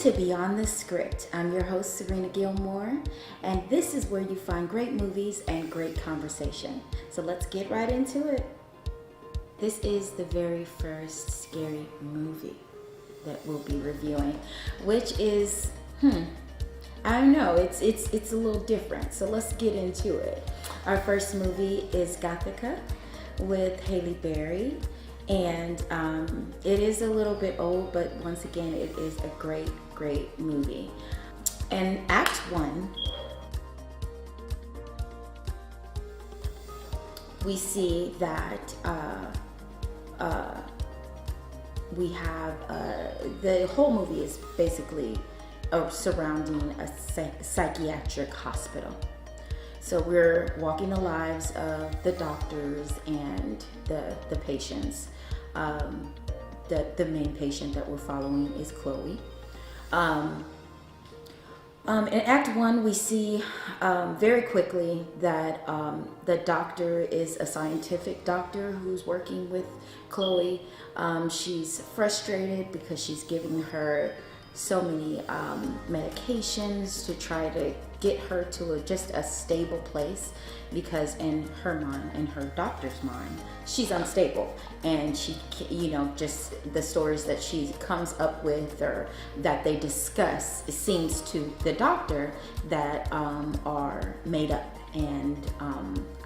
to Beyond the Script. I'm your host, Serena Gilmore, and this is where you find great movies and great conversation. So let's get right into it. This is the very first scary movie that we'll be reviewing, which is, I don't know, it's a little different. So let's get into it. Our first movie is Gothica with Halle Berry. And it is a little bit old, but once again, it is a great movie. And Act 1, we see that we have the whole movie is basically surrounding a psychiatric hospital. So we're walking the lives of the doctors and the patients. The main patient that we're following is Chloe. In Act 1, we see very quickly that the doctor is a scientific doctor who's working with Chloe. She's frustrated because she's giving her so many medications to try to get her to just a stable place, because in her mind, in her doctor's mind, she's unstable, and she, just the stories that she comes up with or that they discuss, it seems to the doctor that are made up and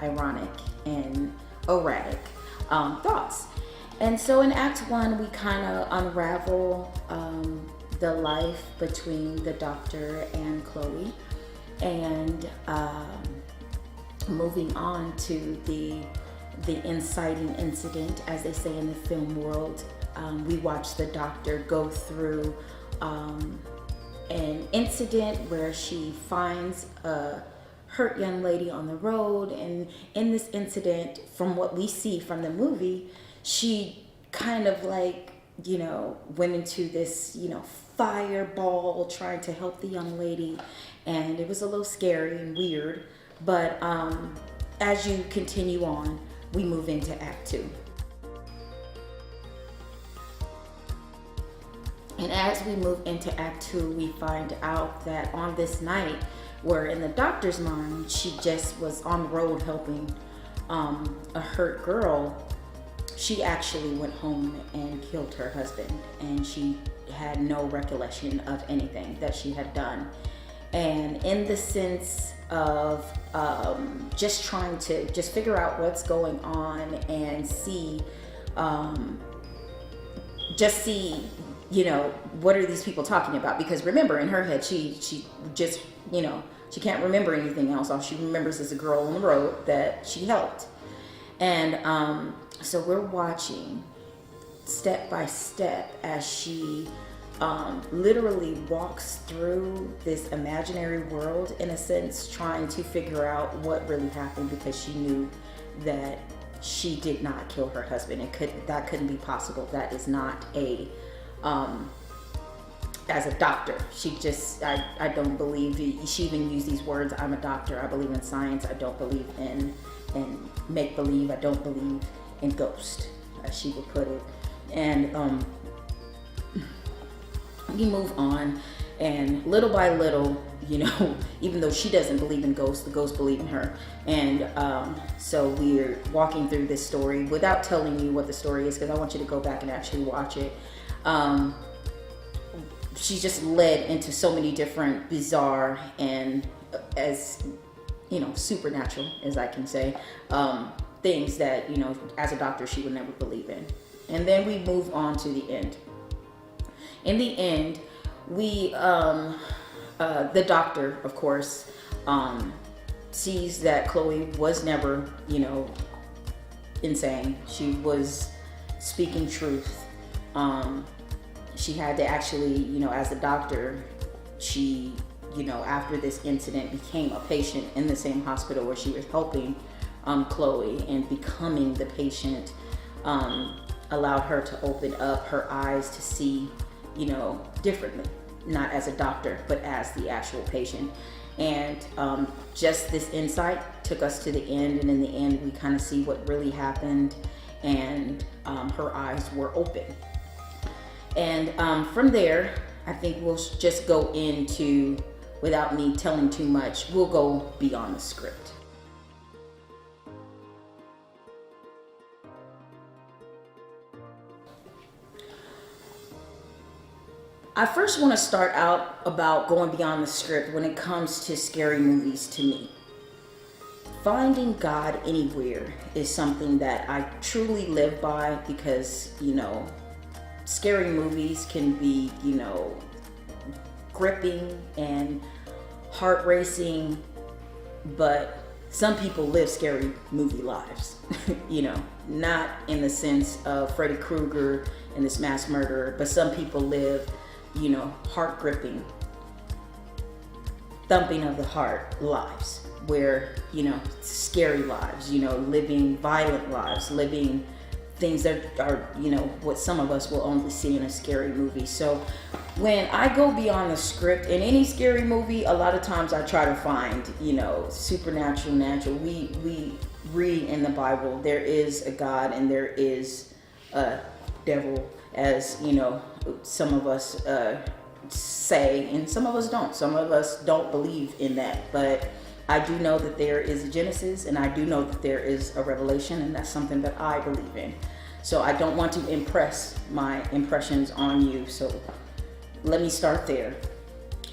ironic and erratic thoughts. And so in Act 1, we kind of unravel the life between the doctor and Chloe, and moving on to the inciting incident, as they say in the film world. We watch the doctor go through an incident where she finds a hurt young lady on the road, and in this incident, from what we see from the movie, she kind of went into this, fireball trying to help the young lady, and it was a little scary and weird. But as you continue on, we move into Act 2. And as we move into Act 2, we find out that on this night, where in the doctor's mind, she just was on the road helping a hurt girl, she actually went home and killed her husband, and she had no recollection of anything that she had done. And in the sense of just trying to just figure out what's going on and see, what are these people talking about? Because remember, in her head, she just, she can't remember anything else. All she remembers is a girl on the road that she helped. And so we're watching step by step as she literally walks through this imaginary world, in a sense, trying to figure out what really happened, because she knew that she did not kill her husband. That couldn't be possible. That is not as a doctor, I don't believe, she even used these words, I'm a doctor, I believe in science, I don't believe in make-believe, I don't believe in ghosts, as she would put it. And we move on, and little by little, even though she doesn't believe in ghosts, the ghosts believe in her. And so we're walking through this story without telling you what the story is, because I want you to go back and actually watch it. She's just led into so many different bizarre and, as supernatural, as I can say, things that, as a doctor, she would never believe in. And then we move on to the end. In the end, we, the doctor, of course, sees that Chloe was never, insane. She was speaking truth. She had to actually, as a doctor, she, after this incident, became a patient in the same hospital where she was helping Chloe, and becoming the patient allowed her to open up her eyes to see, differently, not as a doctor, but as the actual patient. And just this insight took us to the end, and in the end, we kind of see what really happened, and her eyes were open. And from there, I think we'll just go into, without me telling too much, we'll go beyond the script. I first want to start out about going beyond the script when it comes to scary movies to me. Finding God anywhere is something that I truly live by because, scary movies can be, gripping and heart racing, but some people live scary movie lives, not in the sense of Freddy Krueger and this mass murderer, but some people live, heart gripping, thumping of the heart lives where, scary lives, living violent lives, living things that are, what some of us will only see in a scary movie. So when I go beyond the script in any scary movie, a lot of times I try to find, supernatural, natural. We read in the Bible, there is a God and there is a devil, as, some of us say, and some of us don't. Some of us don't believe in that, but I do know that there is a Genesis, and I do know that there is a Revelation, and that's something that I believe in. So I don't want to impress my impressions on you, so let me start there.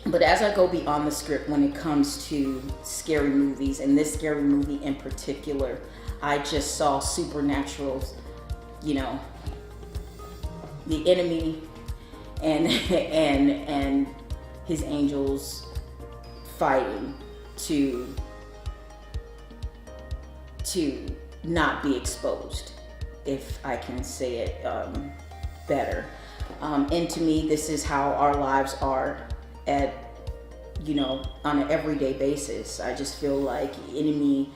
But as I go beyond the script when it comes to scary movies, and this scary movie in particular, I just saw supernaturals, the enemy and his angels fighting to not be exposed, if I can say it better. And to me, this is how our lives are at, on an everyday basis. I just feel like the enemy,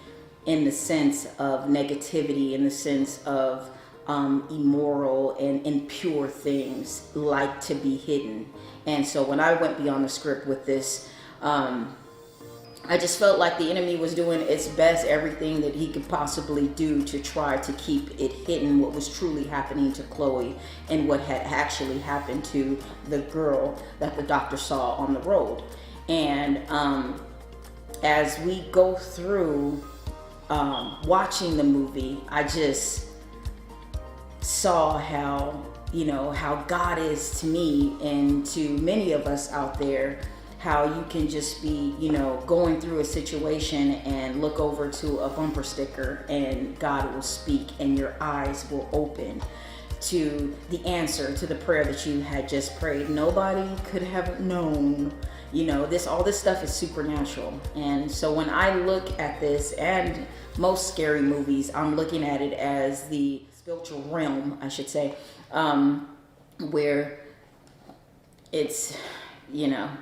in the sense of negativity, in the sense of immoral and impure things, like to be hidden. And so when I went beyond the script with this, I just felt like the enemy was doing its best, everything that he could possibly do to try to keep it hidden, what was truly happening to Chloe and what had actually happened to the girl that the doctor saw on the road. And as we go through watching the movie, I just saw how, how God is to me and to many of us out there, how you can just be, going through a situation and look over to a bumper sticker and God will speak and your eyes will open to the answer to the prayer that you had just prayed. Nobody could have known, all this stuff is supernatural. And so when I look at this and most scary movies, I'm looking at it as the spiritual realm, I should say, where it's,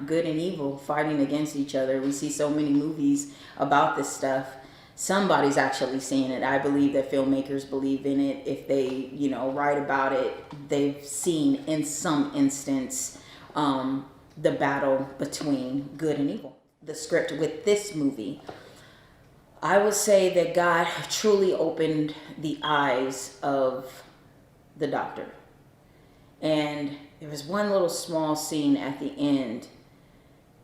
good and evil fighting against each other. We see so many movies about this stuff. Somebody's actually seen it. I believe that filmmakers believe in it. If they, write about it, they've seen in some instance the battle between good and evil. The script with this movie, I would say that God truly opened the eyes of the doctor. And there was one little small scene at the end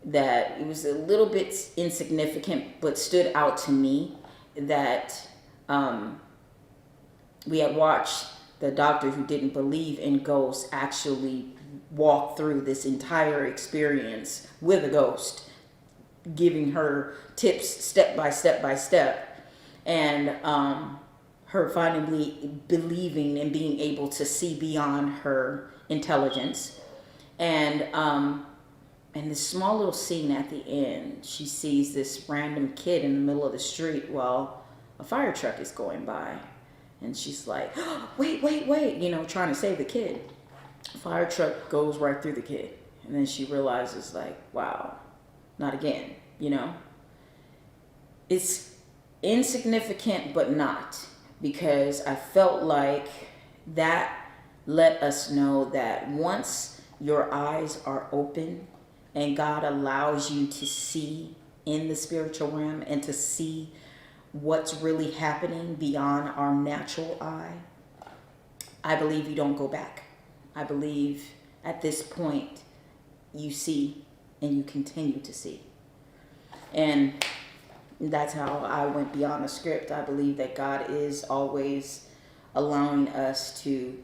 that it was a little bit insignificant, but stood out to me, that we had watched the doctor who didn't believe in ghosts actually walk through this entire experience with a ghost, giving her tips step by step, and her finally believing and being able to see beyond her intelligence. And this small little scene at the end, she sees this random kid in the middle of the street while a fire truck is going by. And she's like, oh, wait, trying to save the kid. Fire truck goes right through the kid. And then she realizes, like, wow, not again, It's insignificant, but not, because I felt like that let us know that once your eyes are open and God allows you to see in the spiritual realm and to see what's really happening beyond our natural eye, I believe you don't go back. I believe at this point you see and you continue to see. And that's how I went beyond the script. I believe that God is always allowing us to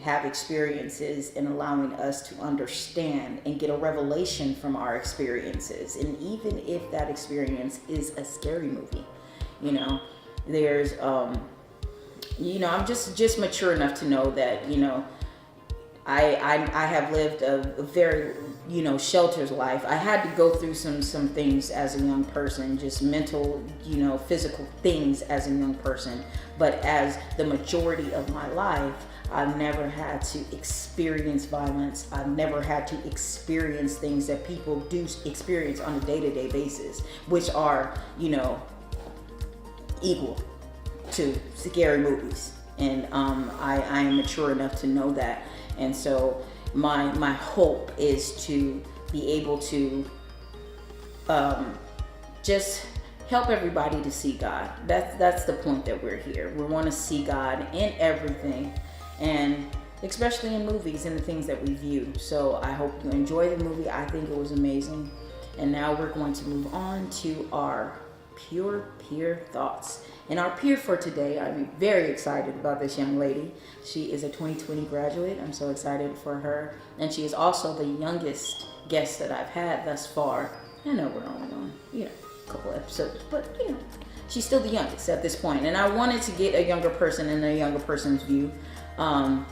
have experiences and allowing us to understand and get a revelation from our experiences. And even if that experience is a scary movie, you know, there's I'm just mature enough to know that, I have lived a very, sheltered life. I had to go through some things as a young person, just mental, physical things as a young person. But as the majority of my life, I've never had to experience violence. I've never had to experience things that people do experience on a day-to-day basis, which are, equal to scary movies. And I am mature enough to know that. And so my hope is to be able to just help everybody to see God. That's the point that we're here. We want to see God in everything, and especially in movies and the things that we view. So I hope you enjoy the movie. I think it was amazing. And now we're going to move on to our pure peer thoughts. And our peer for today, I'm very excited about this young lady. She is a 2020 graduate. I'm so excited for her. And she is also the youngest guest that I've had thus far. I know we're only on, a couple episodes, but she's still the youngest at this point. And I wanted to get a younger person and a younger person's view. No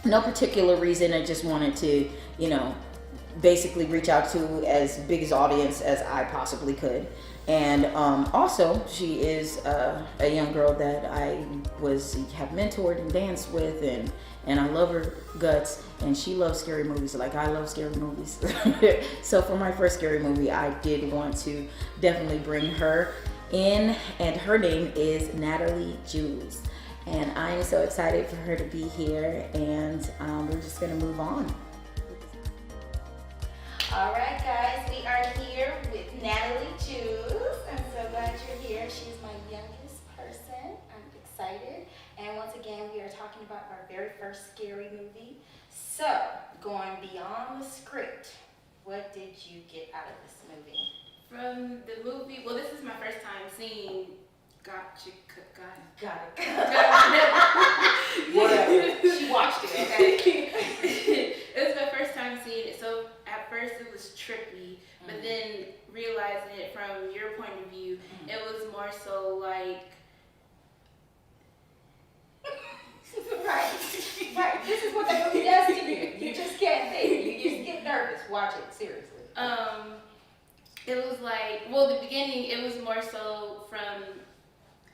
particular reason. I just wanted to, basically reach out to as big an audience as I possibly could. And also, she is a young girl that I have mentored and danced with, and I love her guts, and she loves scary movies like I love scary movies. So for my first scary movie, I did want to definitely bring her in, and her name is Natalie Jules. And I am so excited for her to be here, and we're just gonna move on. All right, guys, we are here with Natalie Jules. I'm so glad you're here. She's my youngest person. I'm excited. And once again, we are talking about our very first scary movie. So, going beyond the script, what did you get out of this movie? From the movie, well, this is my first time seeing Got it. Whatever. She watched it, okay? It was my first time seeing it. So at first it was trippy, but then realizing it from your point of view, it was more so like... Right. This is what that movie does to you. You just can't think. You just get nervous. Watch it, seriously. It was like, well, the beginning, it was more so from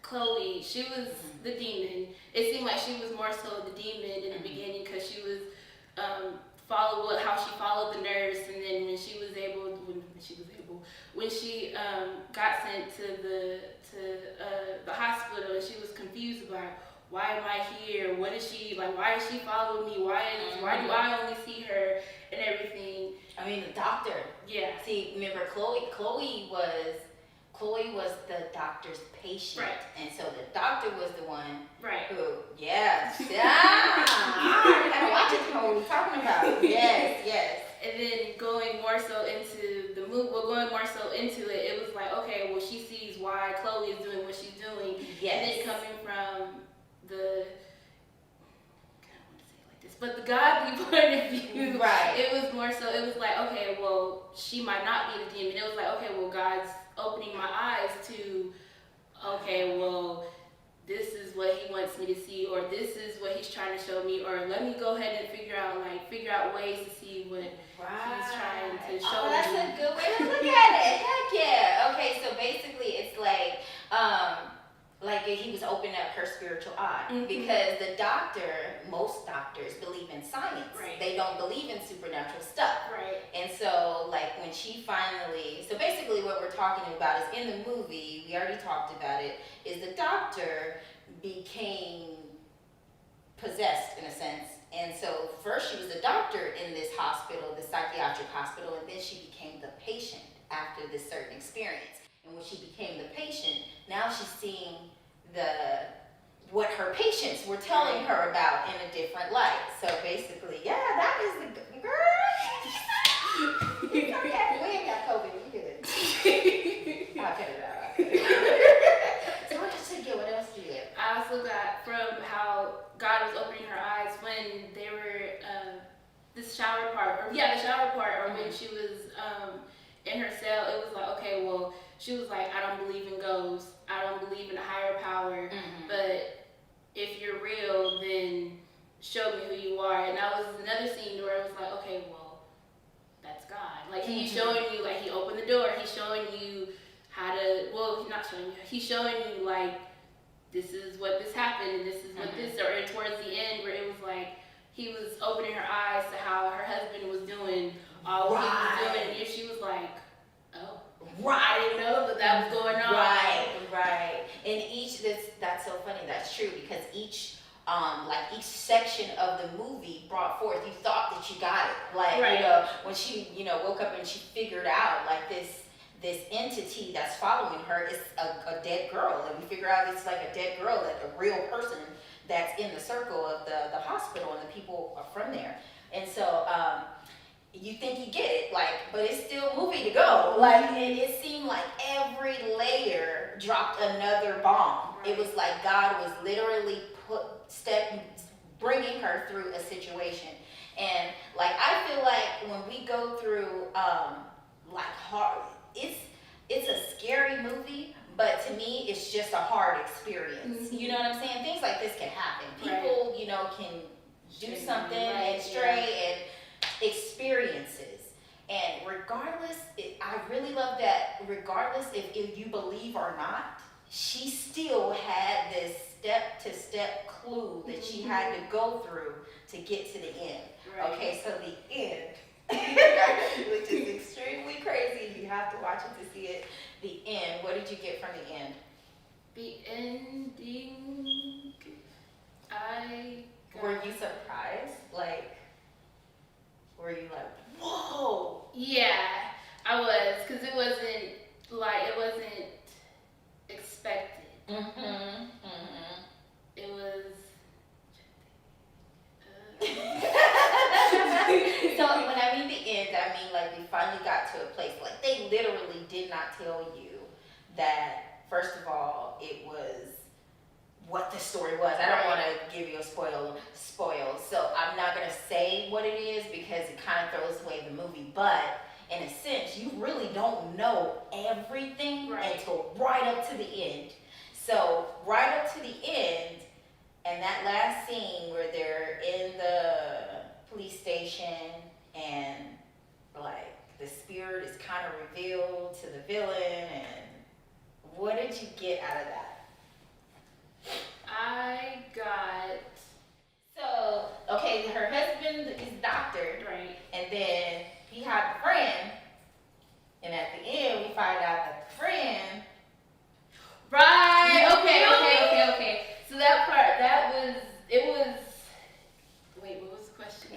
Chloe. She was the demon. It seemed like she was more so the demon in the beginning, because she was how she followed the nurse, and then when she got sent to the hospital, and she was confused about, why am I here? What is she like? Why is she following me? Why do I only see her and everything? I mean, the doctor. Yeah. See, remember Chloe was the doctor's patient. Right. And so the doctor was the one who, Right. I gotta watch it, what we're talking about. Yes. And then going more so into the movie, it was like, okay, well, she sees why Chloe is doing what she's doing. Yes. And then coming from the, I don't want to say it like this, but the godly point of view, right. It was more so, it was like, okay, well, she might not be the demon. It was like, okay, well, God's opening my eyes to, okay, well, this is what he wants me to see, or this is what he's trying to show me, or let me go ahead and figure out ways to see what he's trying to show me. Oh, that's a good way to look at it. Heck yeah. Okay, so basically it's like he was opening up her spiritual eye, because most doctors believe in science. Right. They don't believe in supernatural stuff. Right. And so, when she so basically what we're talking about is, in the movie, we already talked about it, is the doctor became possessed in a sense. And so first she was a doctor in this hospital, the psychiatric hospital, and then she became the patient after this certain experience. And when she became the patient, now she's seeing what her patients were telling her about in a different light. So basically, that is the girl. It's okay. We ain't got COVID. We good. I'll cut it out. So what else did you get? What else did you get? I also got from how God was opening her eyes when they were the shower part, or when she was in her cell. It was like, okay, well, she was like, I don't believe in ghosts, I don't believe in a higher power, but if you're real, then show me who you are. And that was another scene where it was like, okay, well, that's God. Like, he's showing you, like, he opened the door, he's showing you how to, well, he's not showing you, he's showing you, like, this is what this happened, and this is what this, or towards the end where it was like, he was opening her eyes to how her husband was doing all what he was doing, and she was like, oh, I didn't know that was going on. Right. And that's so funny, that's true, because each section of the movie brought forth, you thought that you got it. Like, you know, when she, woke up and she figured out, like, this entity that's following her is a dead girl, and we figure out it's like a dead girl, like a real person that's in the circle of the hospital, and the people are from there. And so you think you get it, like, but it's still a movie to go. Like, and it seemed like every layer dropped another bomb. It was like God was literally bringing her through a situation. And like, I feel like when we go through like hard, it's a scary movie, but to me, it's just a hard experience. You know what I'm saying? Things like this can happen. People, can do something and stray, and experiences. And regardless, I really love that regardless if you believe or not, she still had this step-to-step clue that she had to go through to get to the end. Okay, so the end, which is extremely crazy. You have to watch it to see it. The end. What did you get from the end? The ending. Were you surprised? Like, were you like, whoa? Yeah, I was, because it wasn't expected. It was. So when I mean the end, I mean like we finally got to a place, like they literally did not tell you that, first of all, it was what the story was. I don't want to give you a spoil, so I'm not going to say what it is because it kind of throws away the movie, but in a sense, you really don't know everything until right up to the end. So right up to the end, and that last scene where they're in the police station and like the spirit is kind of revealed to the villain, and what did you get out of that? I got. So, okay, her husband is doctor, and then he had a friend, and at the end we find out that the friend. Okay. So that part, it was. Wait, what was the question?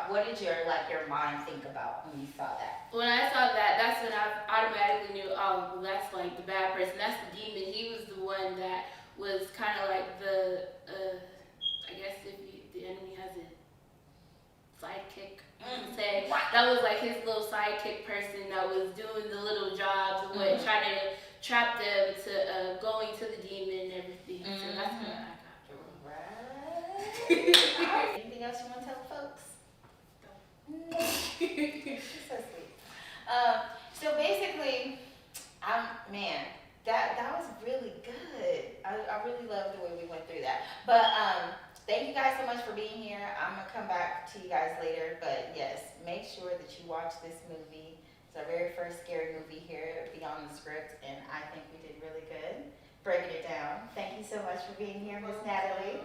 What did your mind think about when you saw that? When I saw that, that's when I automatically knew, oh, well, that's like the bad person. That's the demon. He was the one that was kind of like the, I guess if the enemy has a sidekick, you can say. That was like his little sidekick person that was doing the little jobs of what, trying to trap them to going to the demon and everything. So that's what I got. Right. Anything else you want to tell folks? No. She's so sweet. So basically, that was really good. I really love the way we went through that. But thank you guys so much for being here. I'm gonna come back to you guys later. But yes, make sure that you watch this movie. It's our very first scary movie here, Beyond the Script, and I think we did really good breaking it down. Thank you so much for being here, Miss Natalie.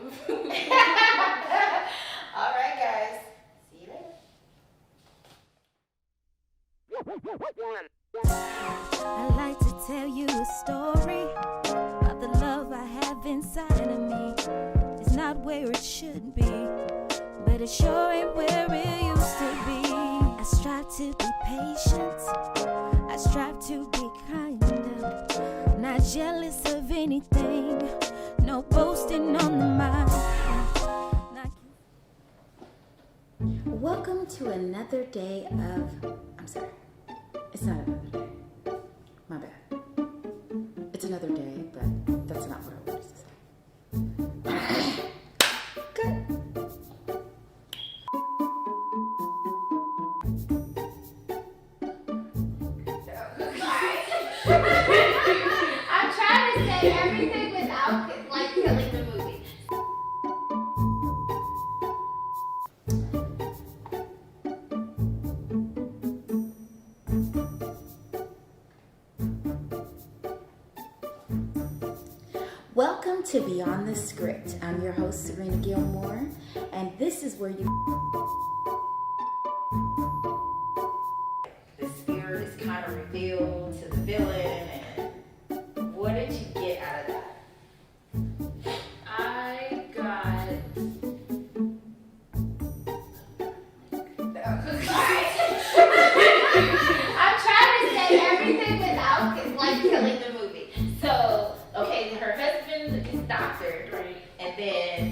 All right, guys. See you later. I'd like to tell you a story of the love I have inside of me. It's not where it should be, but it sure ain't where it used to be. I strive to be patient, I strive to be kind, not jealous of anything, no boasting on the mind. Welcome to another day of. I'm sorry. It's not another day. My bad. It's another day, but that's not what I wanted to say. Good. I'm trying to say everything without like killing the movie. Welcome to Beyond the Script. I'm your host, Serena Gilmore, and this is where you. The spirit is kind of revealed to the villain, and what did you get out of that? I got. I'm trying to say everything without like killing the movie. So, okay, her husband is doctor, Right. and then